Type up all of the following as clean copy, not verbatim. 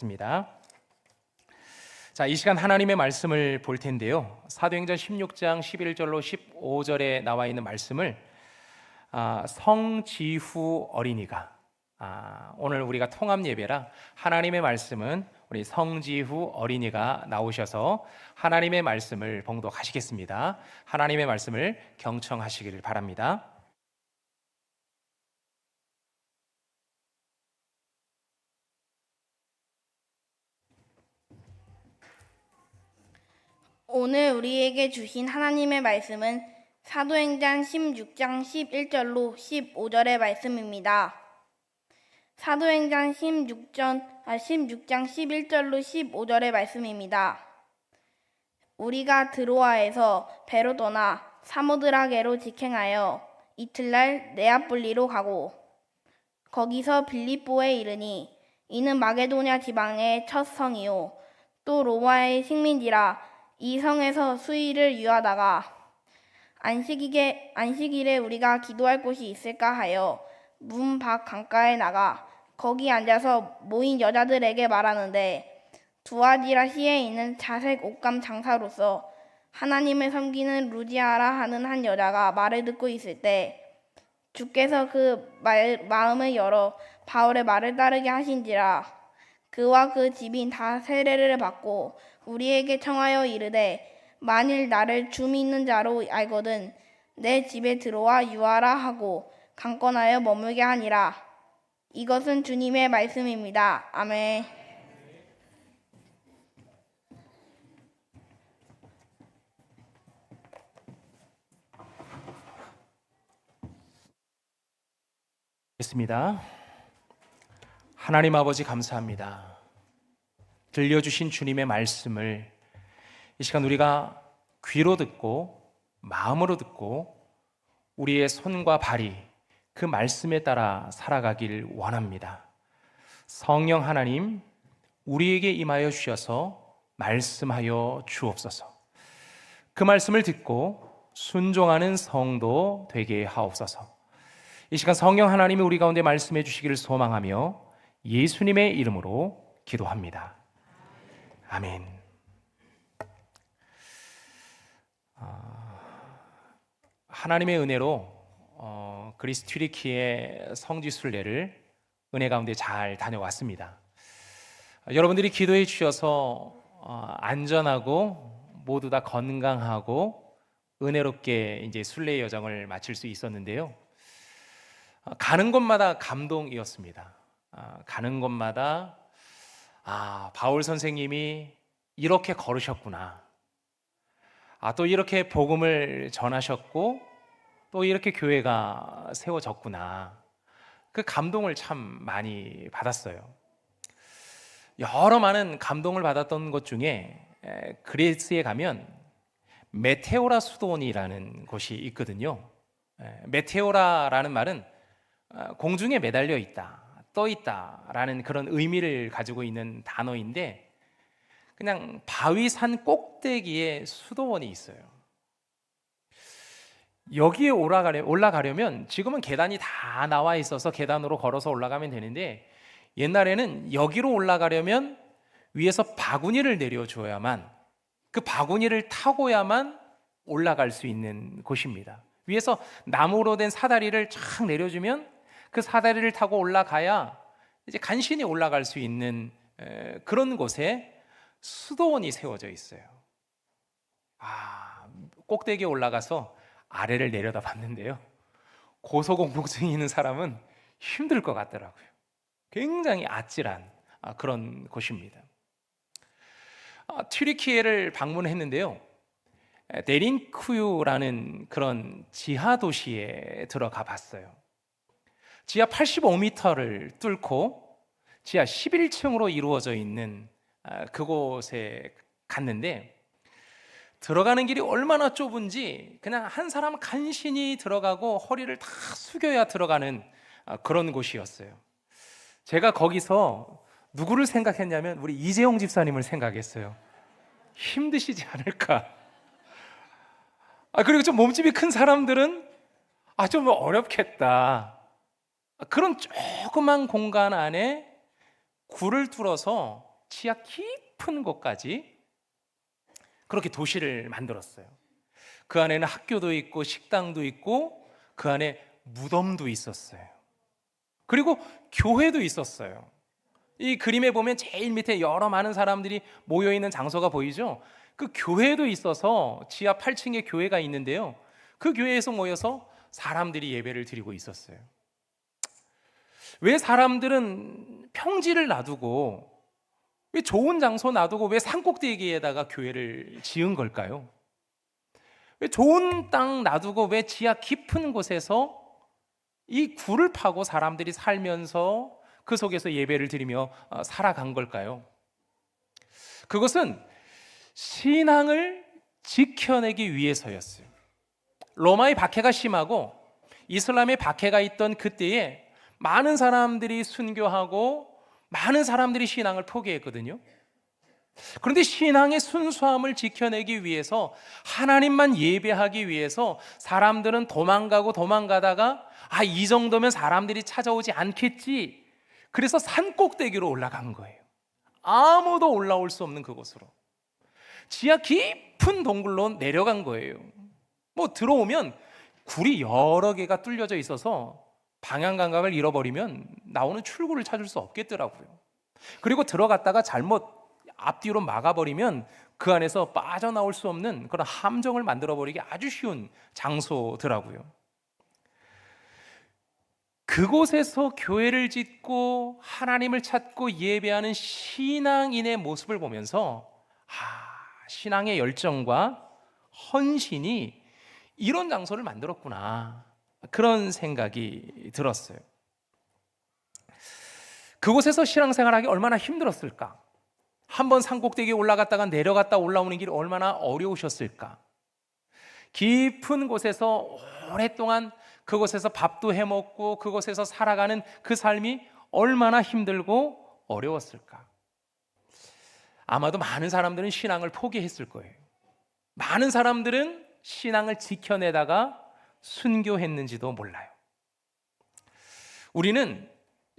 입니다. 자, 이 시간 하나님의 말씀을 볼 텐데요. 사도행전 16장 11절로 15절에 나와 있는 말씀을 성지후 어린이가 오늘 우리가 통합 예배라 하나님의 말씀은 우리 성지후 어린이가 나오셔서 하나님의 말씀을 봉독하시겠습니다. 하나님의 말씀을 경청하시기를 바랍니다. 오늘 우리에게 주신 하나님의 말씀은 사도행전 16장 11절로 15절의 말씀입니다. 사도행전 16장 11절로 15절의 말씀입니다. 우리가 드로아에서 배로 떠나 사모드라게로 직행하여 이틀날 네아폴리로 가고 거기서 빌립보에 이르니 이는 마게도냐 지방의 첫 성이요 또 로마의 식민지라 이 성에서 수일을 유하다가 안식일에 우리가 기도할 곳이 있을까 하여 문 밖 강가에 나가 거기 앉아서 모인 여자들에게 말하는데 두아디라시에 있는 자색 옷감 장사로서 하나님을 섬기는 루디아라 하는 한 여자가 말을 듣고 있을 때 주께서 그 마음을 열어 바울의 말을 따르게 하신지라 그와 그 집인 다 세례를 받고 우리에게 청하여 이르되 만일 나를 주 믿는 자로 알거든 내 집에 들어와 유하라 하고 강권하여 머물게 하니라. 이것은 주님의 말씀입니다. 아멘. 있습니다. 하나님 아버지 감사합니다. 들려주신 주님의 말씀을 이 시간 우리가 귀로 듣고 마음으로 듣고 우리의 손과 발이 그 말씀에 따라 살아가길 원합니다. 성령 하나님 우리에게 임하여 주셔서 말씀하여 주옵소서. 그 말씀을 듣고 순종하는 성도 되게 하옵소서. 이 시간 성령 하나님이 우리 가운데 말씀해 주시기를 소망하며 예수님의 이름으로 기도합니다. 아멘. 하나님의 은혜로 그리스 튀르키예 성지순례를 은혜 가운데 잘 다녀왔습니다. 여러분들이 기도해 주셔서 안전하고 모두 다 건강하고 은혜롭게 이제 순례 여정을 마칠 수 있었는데요. 가는 곳마다 감동이었습니다. 가는 곳마다 바울 선생님이 이렇게 걸으셨구나. 또 이렇게 복음을 전하셨고 또 이렇게 교회가 세워졌구나. 그 감동을 참 많이 받았어요. 여러 많은 감동을 받았던 것 중에 그리스에 가면 메테오라 수도원이라는 곳이 있거든요. 메테오라라는 말은 공중에 매달려 있다, 떠 있다라는 그런 의미를 가지고 있는 단어인데 그냥 바위산 꼭대기에 수도원이 있어요. 여기에 올라가려면 지금은 계단이 다 나와 있어서 계단으로 걸어서 올라가면 되는데 옛날에는 여기로 올라가려면 위에서 바구니를 내려줘야만 그 바구니를 타고야만 올라갈 수 있는 곳입니다. 위에서 나무로 된 사다리를 쫙 내려주면 그 사다리를 타고 올라가야 이제 간신히 올라갈 수 있는 그런 곳에 수도원이 세워져 있어요. 꼭대기에 올라가서 아래를 내려다 봤는데요. 고소공포증이 있는 사람은 힘들 것 같더라고요. 굉장히 아찔한 그런 곳입니다. 튀르키예를 방문했는데요. 데린쿠유라는 그런 지하 도시에 들어가 봤어요. 지하 85m를 뚫고 지하 11층으로 이루어져 있는 그곳에 갔는데 들어가는 길이 얼마나 좁은지 그냥 한 사람 간신히 들어가고 허리를 다 숙여야 들어가는 그런 곳이었어요. 제가 거기서 누구를 생각했냐면 우리 이재용 집사님을 생각했어요. 힘드시지 않을까. 그리고 좀 몸집이 큰 사람들은 좀 어렵겠다. 그런 조그만 공간 안에 굴을 뚫어서 지하 깊은 곳까지 그렇게 도시를 만들었어요. 그 안에는 학교도 있고 식당도 있고 그 안에 무덤도 있었어요. 그리고 교회도 있었어요. 이 그림에 보면 제일 밑에 여러 많은 사람들이 모여있는 장소가 보이죠? 그 교회도 있어서 지하 8층에 교회가 있는데요, 그 교회에서 모여서 사람들이 예배를 드리고 있었어요. 왜 사람들은 평지를 놔두고, 왜 좋은 장소 놔두고 왜 산꼭대기에다가 교회를 지은 걸까요? 왜 좋은 땅 놔두고 왜 지하 깊은 곳에서 이 굴을 파고 사람들이 살면서 그 속에서 예배를 드리며 살아간 걸까요? 그것은 신앙을 지켜내기 위해서였어요. 로마의 박해가 심하고 이슬람의 박해가 있던 그때에 많은 사람들이 순교하고 많은 사람들이 신앙을 포기했거든요. 그런데 신앙의 순수함을 지켜내기 위해서, 하나님만 예배하기 위해서 사람들은 도망가다가 이 정도면 사람들이 찾아오지 않겠지, 그래서 산꼭대기로 올라간 거예요. 아무도 올라올 수 없는 그곳으로 지하 깊은 동굴로 내려간 거예요. 들어오면 굴이 여러 개가 뚫려져 있어서 방향 감각을 잃어버리면 나오는 출구를 찾을 수 없겠더라고요. 그리고 들어갔다가 잘못 앞뒤로 막아버리면 그 안에서 빠져나올 수 없는 그런 함정을 만들어버리기 아주 쉬운 장소더라고요. 그곳에서 교회를 짓고 하나님을 찾고 예배하는 신앙인의 모습을 보면서 신앙의 열정과 헌신이 이런 장소를 만들었구나, 그런 생각이 들었어요. 그곳에서 신앙생활하기 얼마나 힘들었을까? 한번 산꼭대기에 올라갔다가 내려갔다 올라오는 길이 얼마나 어려우셨을까? 깊은 곳에서 오랫동안 그곳에서 밥도 해먹고 그곳에서 살아가는 그 삶이 얼마나 힘들고 어려웠을까? 아마도 많은 사람들은 신앙을 포기했을 거예요. 많은 사람들은 신앙을 지켜내다가 순교했는지도 몰라요. 우리는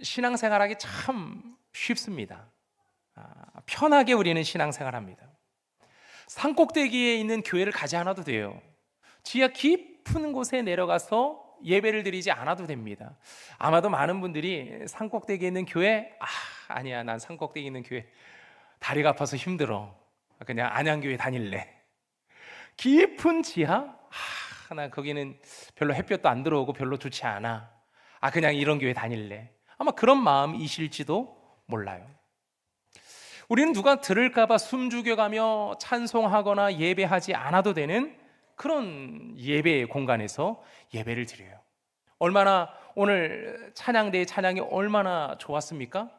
신앙생활하기 참 쉽습니다. 편하게 우리는 신앙생활합니다. 산꼭대기에 있는 교회를 가지 않아도 돼요. 지하 깊은 곳에 내려가서 예배를 드리지 않아도 됩니다. 아마도 많은 분들이 산꼭대기에 있는 교회, 아니야, 난 산꼭대기에 있는 교회 다리가 아파서 힘들어, 그냥 안양교회 다닐래. 깊은 지하? 나 거기는 별로 햇볕도 안 들어오고 별로 좋지 않아. 그냥 이런 교회 다닐래. 아마 그런 마음이실지도 몰라요. 우리는 누가 들을까봐 숨죽여가며 찬송하거나 예배하지 않아도 되는 그런 예배의 공간에서 예배를 드려요. 오늘 찬양대의 찬양이 얼마나 좋았습니까?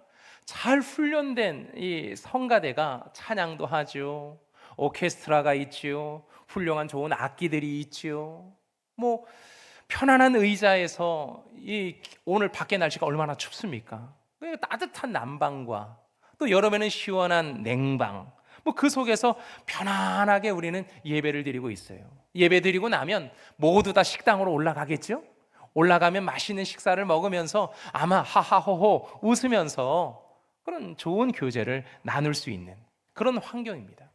잘 훈련된 이 성가대가 찬양도 하죠. 오케스트라가 있지요. 훌륭한 좋은 악기들이 있지요. 편안한 의자에서 오늘 밖에 날씨가 얼마나 춥습니까? 따뜻한 난방과 또 여름에는 시원한 냉방, 그 속에서 편안하게 우리는 예배를 드리고 있어요. 예배 드리고 나면 모두 다 식당으로 올라가겠죠? 올라가면 맛있는 식사를 먹으면서 아마 하하호호 웃으면서 그런 좋은 교제를 나눌 수 있는 그런 환경입니다.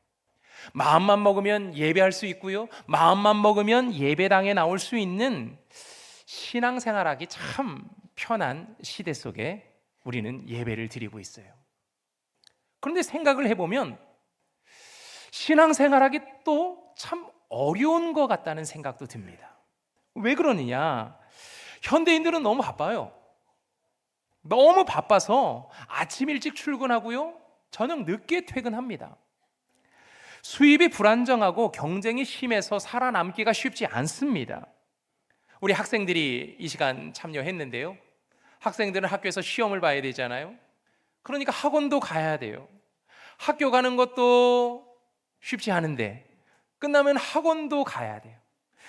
마음만 먹으면 예배할 수 있고요, 마음만 먹으면 예배당에 나올 수 있는 신앙생활하기 참 편한 시대 속에 우리는 예배를 드리고 있어요. 그런데 생각을 해보면 신앙생활하기 또 참 어려운 것 같다는 생각도 듭니다. 왜 그러느냐? 현대인들은 너무 바빠요. 너무 바빠서 아침 일찍 출근하고요, 저녁 늦게 퇴근합니다. 수입이 불안정하고 경쟁이 심해서 살아남기가 쉽지 않습니다. 우리 학생들이 이 시간 참여했는데요, 학생들은 학교에서 시험을 봐야 되잖아요. 그러니까 학원도 가야 돼요. 학교 가는 것도 쉽지 않은데 끝나면 학원도 가야 돼요.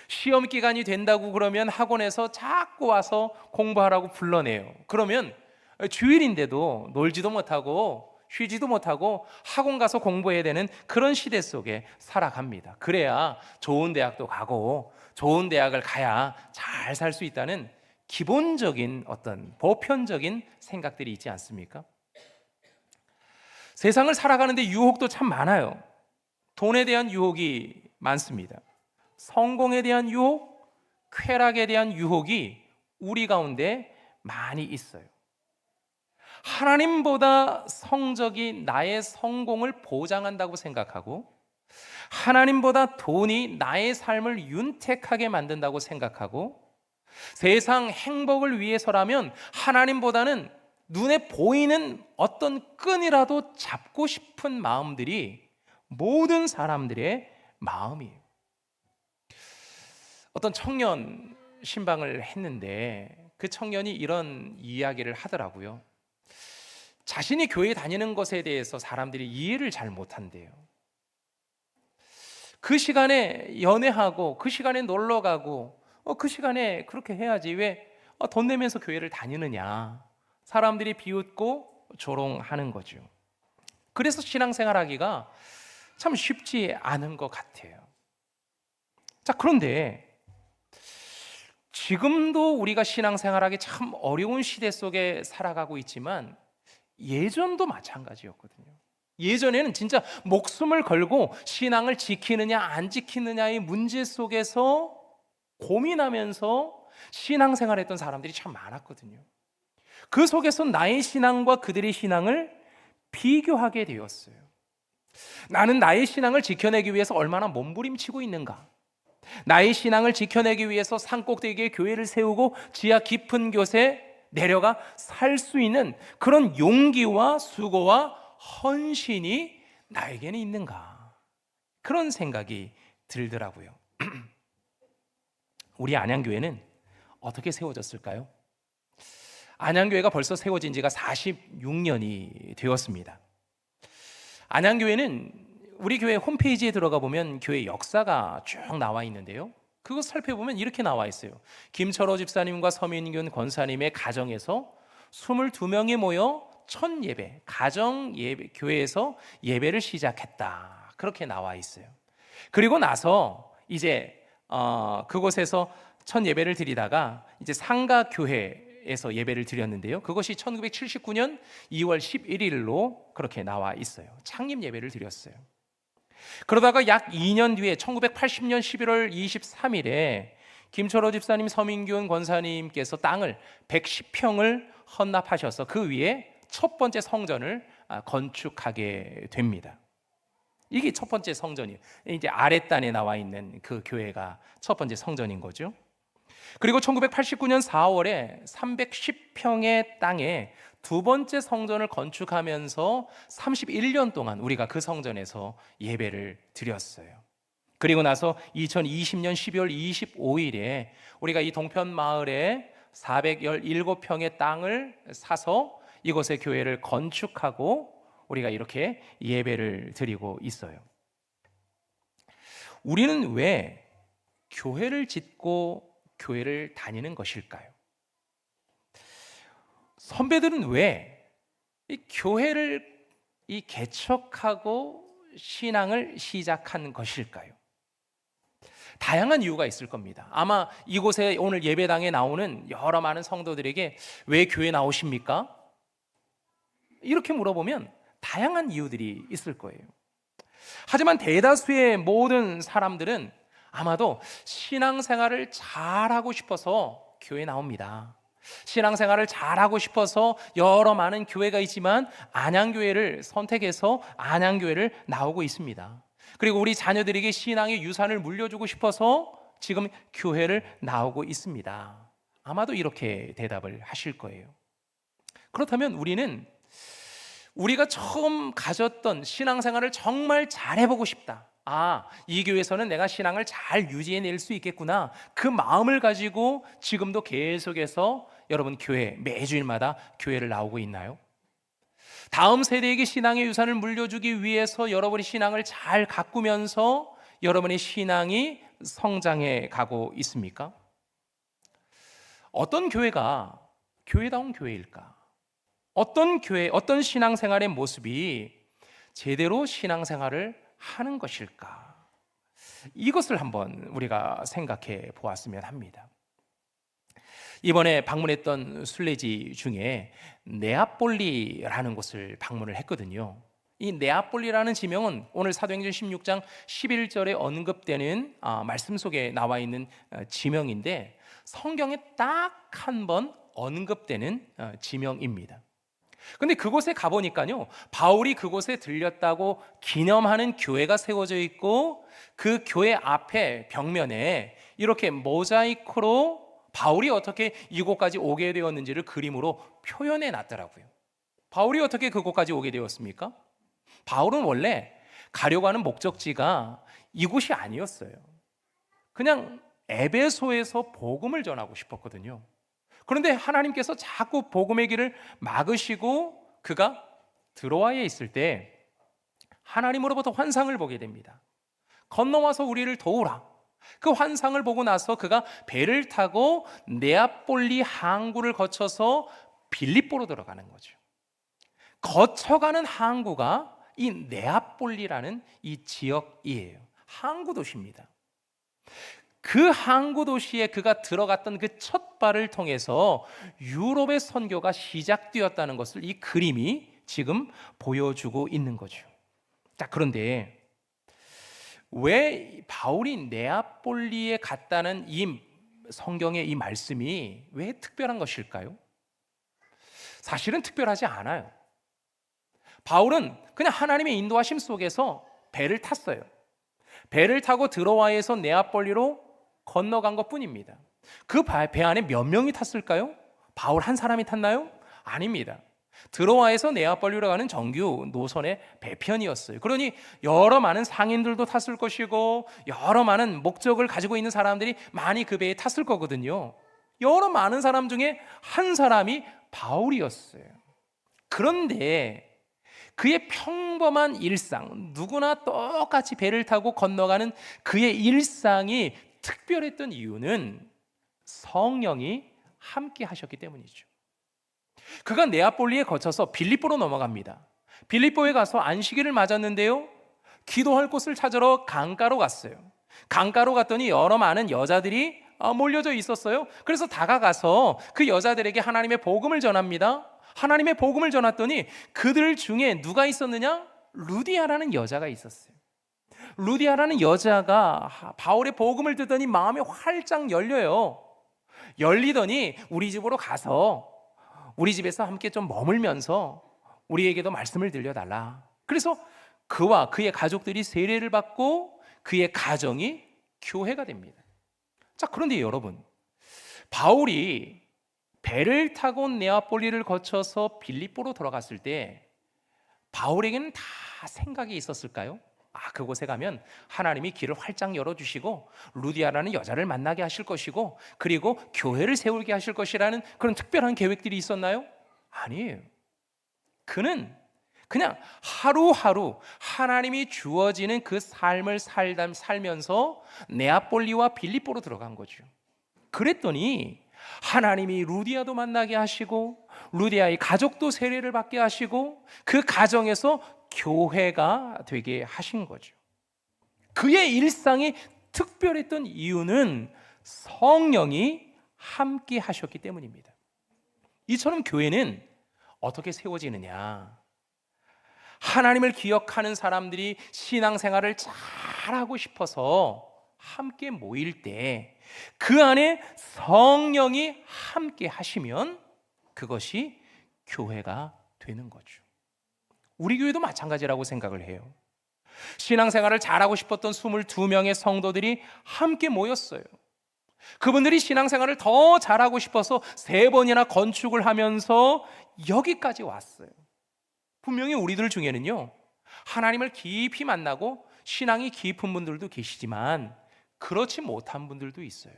시험 기간이 된다고 그러면 학원에서 자꾸 와서 공부하라고 불러내요. 그러면 주일인데도 놀지도 못하고 쉬지도 못하고 학원 가서 공부해야 되는 그런 시대 속에 살아갑니다. 그래야 좋은 대학도 가고 좋은 대학을 가야 잘 살 수 있다는 기본적인 어떤 보편적인 생각들이 있지 않습니까? 세상을 살아가는데 유혹도 참 많아요. 돈에 대한 유혹이 많습니다. 성공에 대한 유혹, 쾌락에 대한 유혹이 우리 가운데 많이 있어요. 하나님보다 성적이 나의 성공을 보장한다고 생각하고, 하나님보다 돈이 나의 삶을 윤택하게 만든다고 생각하고, 세상 행복을 위해서라면 하나님보다는 눈에 보이는 어떤 끈이라도 잡고 싶은 마음들이 모든 사람들의 마음이에요. 어떤 청년 신방을 했는데 그 청년이 이런 이야기를 하더라고요. 자신이 교회 다니는 것에 대해서 사람들이 이해를 잘 못한대요. 그 시간에 연애하고 그 시간에 놀러 가고 그 시간에 그렇게 해야지 왜 돈 내면서 교회를 다니느냐. 사람들이 비웃고 조롱하는 거죠. 그래서 신앙생활하기가 참 쉽지 않은 것 같아요. 자, 그런데 지금도 우리가 신앙생활하기 참 어려운 시대 속에 살아가고 있지만 예전도 마찬가지였거든요. 예전에는 진짜 목숨을 걸고 신앙을 지키느냐 안 지키느냐의 문제 속에서 고민하면서 신앙생활했던 사람들이 참 많았거든요. 그 속에서 나의 신앙과 그들의 신앙을 비교하게 되었어요. 나는 나의 신앙을 지켜내기 위해서 얼마나 몸부림치고 있는가? 나의 신앙을 지켜내기 위해서 산꼭대기에 교회를 세우고 지하 깊은 곳에 내려가 살 수 있는 그런 용기와 수고와 헌신이 나에게는 있는가? 그런 생각이 들더라고요. 우리 안양교회는 어떻게 세워졌을까요? 안양교회가 벌써 세워진 지가 46년이 되었습니다. 안양교회는 우리 교회 홈페이지에 들어가 보면 교회 역사가 쭉 나와 있는데요, 그거 살펴보면 이렇게 나와 있어요. 김철호 집사님과 서민균 권사님의 가정에서 22명이 모여 첫 예배, 가정 예배, 교회에서 예배를 시작했다, 그렇게 나와 있어요. 그리고 나서 이제 그곳에서 첫 예배를 드리다가 이제 상가교회에서 예배를 드렸는데요, 그것이 1979년 2월 11일로 그렇게 나와 있어요. 창립 예배를 드렸어요. 그러다가 약 2년 뒤에 1980년 11월 23일에 김철호 집사님, 서민균 권사님께서 땅을 110평을 헌납하셔서 그 위에 첫 번째 성전을 건축하게 됩니다. 이게 첫 번째 성전이에요. 이제 아랫단에 나와 있는 그 교회가 첫 번째 성전인 거죠. 그리고 1989년 4월에 310평의 땅에 두 번째 성전을 건축하면서 31년 동안 우리가 그 성전에서 예배를 드렸어요. 그리고 나서 2020년 12월 25일에 우리가 이 동편 마을에 417평의 땅을 사서 이곳에 교회를 건축하고 우리가 이렇게 예배를 드리고 있어요. 우리는 왜 교회를 짓고 교회를 다니는 것일까요? 선배들은 왜 이 교회를 개척하고 신앙을 시작한 것일까요? 다양한 이유가 있을 겁니다. 아마 이곳에 오늘 예배당에 나오는 여러 많은 성도들에게 왜 교회 나오십니까? 이렇게 물어보면 다양한 이유들이 있을 거예요. 하지만 대다수의 모든 사람들은 아마도 신앙생활을 잘하고 싶어서 교회 나옵니다. 신앙생활을 잘하고 싶어서 여러 많은 교회가 있지만 안양교회를 선택해서 안양교회를 나오고 있습니다. 그리고 우리 자녀들에게 신앙의 유산을 물려주고 싶어서 지금 교회를 나오고 있습니다. 아마도 이렇게 대답을 하실 거예요. 그렇다면 우리가 처음 가졌던 신앙생활을 정말 잘해보고 싶다. 이 교회에서는 내가 신앙을 잘 유지해낼 수 있겠구나. 그 마음을 가지고 지금도 계속해서 여러분 교회 매주일마다 교회를 나오고 있나요? 다음 세대에게 신앙의 유산을 물려주기 위해서 여러분이 신앙을 잘 가꾸면서 여러분의 신앙이 성장해 가고 있습니까? 어떤 교회가 교회다운 교회일까? 어떤 교회, 어떤 신앙생활의 모습이 제대로 신앙생활을 하는 것일까? 이것을 한번 우리가 생각해 보았으면 합니다. 이번에 방문했던 순례지 중에 네아폴리라는 곳을 방문을 했거든요. 이 네아폴리라는 지명은 오늘 사도행전 16장 11절에 언급되는 말씀 속에 나와 있는 지명인데 성경에 딱 한 번 언급되는 지명입니다. 근데 그곳에 가보니까요, 바울이 그곳에 들렸다고 기념하는 교회가 세워져 있고 그 교회 앞에 벽면에 이렇게 모자이크로 바울이 어떻게 이곳까지 오게 되었는지를 그림으로 표현해 놨더라고요. 바울이 어떻게 그곳까지 오게 되었습니까? 바울은 원래 가려고 하는 목적지가 이곳이 아니었어요. 그냥 에베소에서 복음을 전하고 싶었거든요. 그런데 하나님께서 자꾸 복음의 길을 막으시고 그가 드로아에 있을 때 하나님으로부터 환상을 보게 됩니다. 건너와서 우리를 도우라. 그 환상을 보고 나서 그가 배를 타고 네아폴리 항구를 거쳐서 빌립보로 들어가는 거죠. 거쳐가는 항구가 이 네아폴리라는 이 지역이에요. 항구 도시입니다. 그 항구 도시에 그가 들어갔던 그 첫 발을 통해서 유럽의 선교가 시작되었다는 것을 이 그림이 지금 보여주고 있는 거죠. 자, 그런데 왜 바울이 네아폴리에 갔다는 이 성경의 이 말씀이 왜 특별한 것일까요? 사실은 특별하지 않아요. 바울은 그냥 하나님의 인도하심 속에서 배를 탔어요. 배를 타고 드로아에서 네아폴리로 건너간 것뿐입니다. 그 배 안에 몇 명이 탔을까요? 바울 한 사람이 탔나요? 아닙니다. 드로아에서 네아폴리로 가는 정규 노선의 배편이었어요. 그러니 여러 많은 상인들도 탔을 것이고 여러 많은 목적을 가지고 있는 사람들이 많이 그 배에 탔을 거거든요. 여러 많은 사람 중에 한 사람이 바울이었어요. 그런데 그의 평범한 일상, 누구나 똑같이 배를 타고 건너가는 그의 일상이 특별했던 이유는 성령이 함께 하셨기 때문이죠. 그가 네아폴리에 거쳐서 빌립보로 넘어갑니다. 빌립보에 가서 안식일을 맞았는데요, 기도할 곳을 찾으러 강가로 갔어요. 강가로 갔더니 여러 많은 여자들이 몰려져 있었어요. 그래서 다가가서 그 여자들에게 하나님의 복음을 전합니다. 하나님의 복음을 전했더니 그들 중에 누가 있었느냐? 루디아라는 여자가 있었어요. 루디아라는 여자가 바울의 복음을 듣더니 마음이 활짝 열려요. 열리더니 우리 집으로 가서 우리 집에서 함께 좀 머물면서 우리에게도 말씀을 들려달라. 그래서 그와 그의 가족들이 세례를 받고 그의 가정이 교회가 됩니다. 자, 그런데 여러분, 바울이 배를 타고 네아폴리를 거쳐서 빌립보로 들어갔을 때 바울에게는 다 생각이 있었을까요? 그곳에 가면 하나님이 길을 활짝 열어주시고 루디아라는 여자를 만나게 하실 것이고 그리고 교회를 세우게 하실 것이라는 그런 특별한 계획들이 있었나요? 아니에요. 그는 그냥 하루하루 하나님이 주어지는 그 삶을 살면서 네아폴리와 빌립보로 들어간 거죠. 그랬더니 하나님이 루디아도 만나게 하시고 루디아의 가족도 세례를 받게 하시고 그 가정에서 교회가 되게 하신 거죠. 그의 일상이 특별했던 이유는 성령이 함께 하셨기 때문입니다. 이처럼 교회는 어떻게 세워지느냐? 하나님을 기억하는 사람들이 신앙생활을 잘하고 싶어서 함께 모일 때 그 안에 성령이 함께 하시면 그것이 교회가 되는 거죠. 우리 교회도 마찬가지라고 생각을 해요. 신앙생활을 잘하고 싶었던 22명의 성도들이 함께 모였어요. 그분들이 신앙생활을 더 잘하고 싶어서 3번이나 건축을 하면서 여기까지 왔어요. 분명히 우리들 중에는요, 하나님을 깊이 만나고 신앙이 깊은 분들도 계시지만 그렇지 못한 분들도 있어요.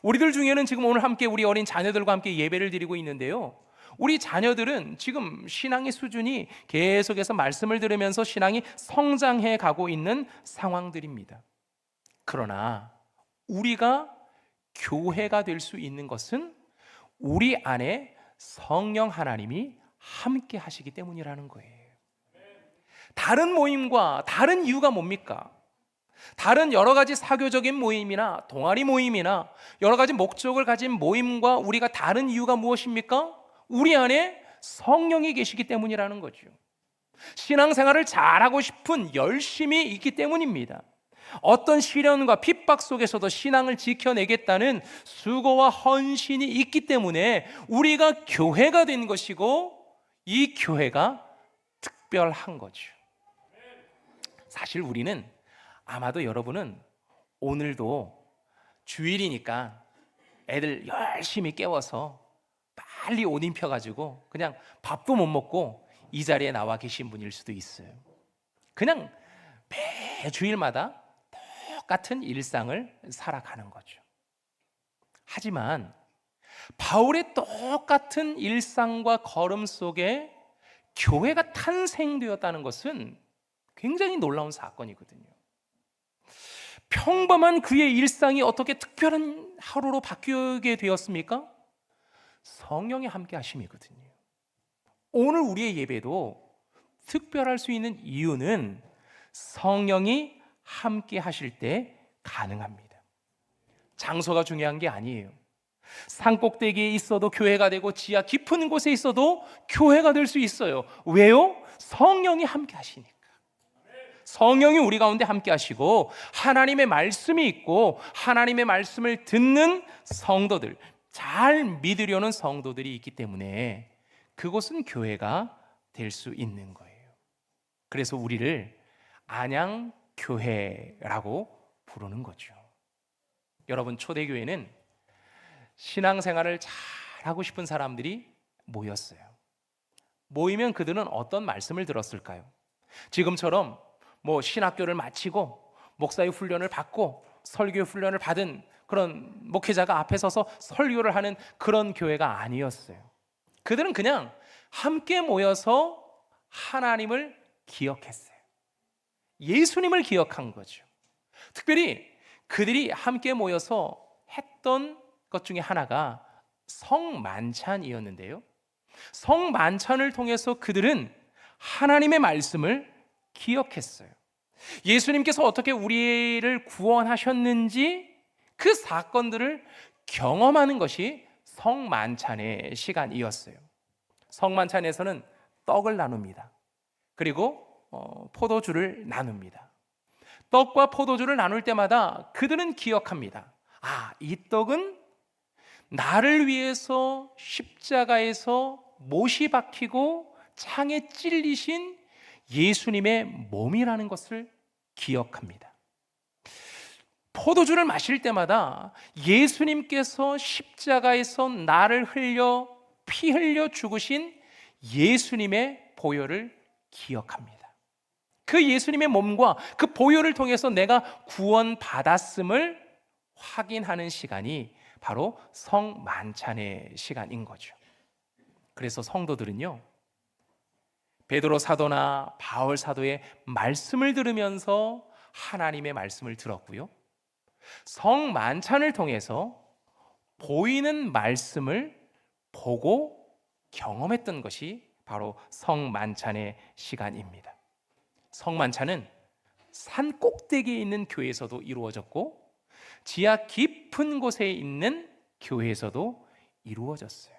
우리들 중에는 지금 오늘 함께 우리 어린 자녀들과 함께 예배를 드리고 있는데요, 우리 자녀들은 지금 신앙의 수준이 계속해서 말씀을 들으면서 신앙이 성장해 가고 있는 상황들입니다. 그러나 우리가 교회가 될 수 있는 것은 우리 안에 성령 하나님이 함께 하시기 때문이라는 거예요. 다른 모임과 다른 이유가 뭡니까? 다른 여러 가지 사교적인 모임이나 동아리 모임이나 여러 가지 목적을 가진 모임과 우리가 다른 이유가 무엇입니까? 우리 안에 성령이 계시기 때문이라는 거죠. 신앙생활을 잘하고 싶은 열심이 있기 때문입니다. 어떤 시련과 핍박 속에서도 신앙을 지켜내겠다는 수고와 헌신이 있기 때문에 우리가 교회가 된 것이고 이 교회가 특별한 거죠. 사실 우리는 아마도 여러분은 오늘도 주일이니까 애들 열심히 깨워서 빨리 옷 입혀가지고 그냥 밥도 못 먹고 이 자리에 나와 계신 분일 수도 있어요. 그냥 매 주일마다 똑같은 일상을 살아가는 거죠. 하지만 바울의 똑같은 일상과 걸음 속에 교회가 탄생되었다는 것은 굉장히 놀라운 사건이거든요. 평범한 그의 일상이 어떻게 특별한 하루로 바뀌게 되었습니까? 성령의 함께 하심이거든요. 오늘 우리의 예배도 특별할 수 있는 이유는 성령이 함께 하실 때 가능합니다. 장소가 중요한 게 아니에요. 산꼭대기에 있어도 교회가 되고 지하 깊은 곳에 있어도 교회가 될 수 있어요. 왜요? 성령이 함께 하시니까. 성령이 우리 가운데 함께 하시고 하나님의 말씀이 있고 하나님의 말씀을 듣는 성도들, 잘 믿으려는 성도들이 있기 때문에 그곳은 교회가 될 수 있는 거예요. 그래서 우리를 안양교회라고 부르는 거죠. 여러분, 초대교회는 신앙생활을 잘하고 싶은 사람들이 모였어요. 모이면 그들은 어떤 말씀을 들었을까요? 지금처럼 신학교를 마치고 목사의 훈련을 받고 설교 훈련을 받은 그런 목회자가 앞에 서서 설교를 하는 그런 교회가 아니었어요. 그들은 그냥 함께 모여서 하나님을 기억했어요. 예수님을 기억한 거죠. 특별히 그들이 함께 모여서 했던 것 중에 하나가 성만찬이었는데요. 성만찬을 통해서 그들은 하나님의 말씀을 기억했어요. 예수님께서 어떻게 우리를 구원하셨는지 그 사건들을 경험하는 것이 성만찬의 시간이었어요. 성만찬에서는 떡을 나눕니다. 그리고 포도주를 나눕니다. 떡과 포도주를 나눌 때마다 그들은 기억합니다. 이 떡은 나를 위해서 십자가에서 못이 박히고 창에 찔리신 예수님의 몸이라는 것을 기억합니다. 포도주를 마실 때마다 예수님께서 십자가에서 나를 피 흘려 죽으신 예수님의 보혈을 기억합니다. 그 예수님의 몸과 그 보혈을 통해서 내가 구원받았음을 확인하는 시간이 바로 성만찬의 시간인 거죠. 그래서 성도들은요, 베드로 사도나 바울 사도의 말씀을 들으면서 하나님의 말씀을 들었고요, 성만찬을 통해서 보이는 말씀을 보고 경험했던 것이 바로 성만찬의 시간입니다. 성만찬은 산 꼭대기에 있는 교회에서도 이루어졌고 지하 깊은 곳에 있는 교회에서도 이루어졌어요.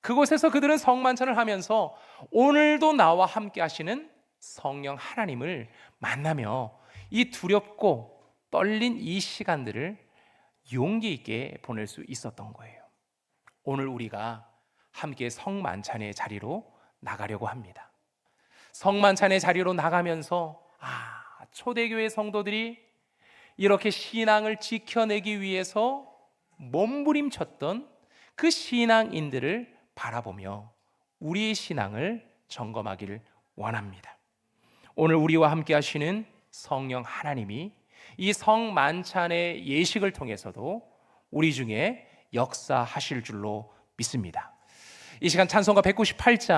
그곳에서 그들은 성만찬을 하면서 오늘도 나와 함께 하시는 성령 하나님을 만나며 이 두렵고 떨린 이 시간들을 용기 있게 보낼 수 있었던 거예요. 오늘 우리가 함께 성만찬의 자리로 나가려고 합니다. 성만찬의 자리로 나가면서 초대교회 성도들이 이렇게 신앙을 지켜내기 위해서 몸부림쳤던 그 신앙인들을 바라보며 우리의 신앙을 점검하기를 원합니다. 오늘 우리와 함께 하시는 성령 하나님이 이 성만찬의 예식을 통해서도 우리 중에 역사하실 줄로 믿습니다. 이 시간 찬송가 198장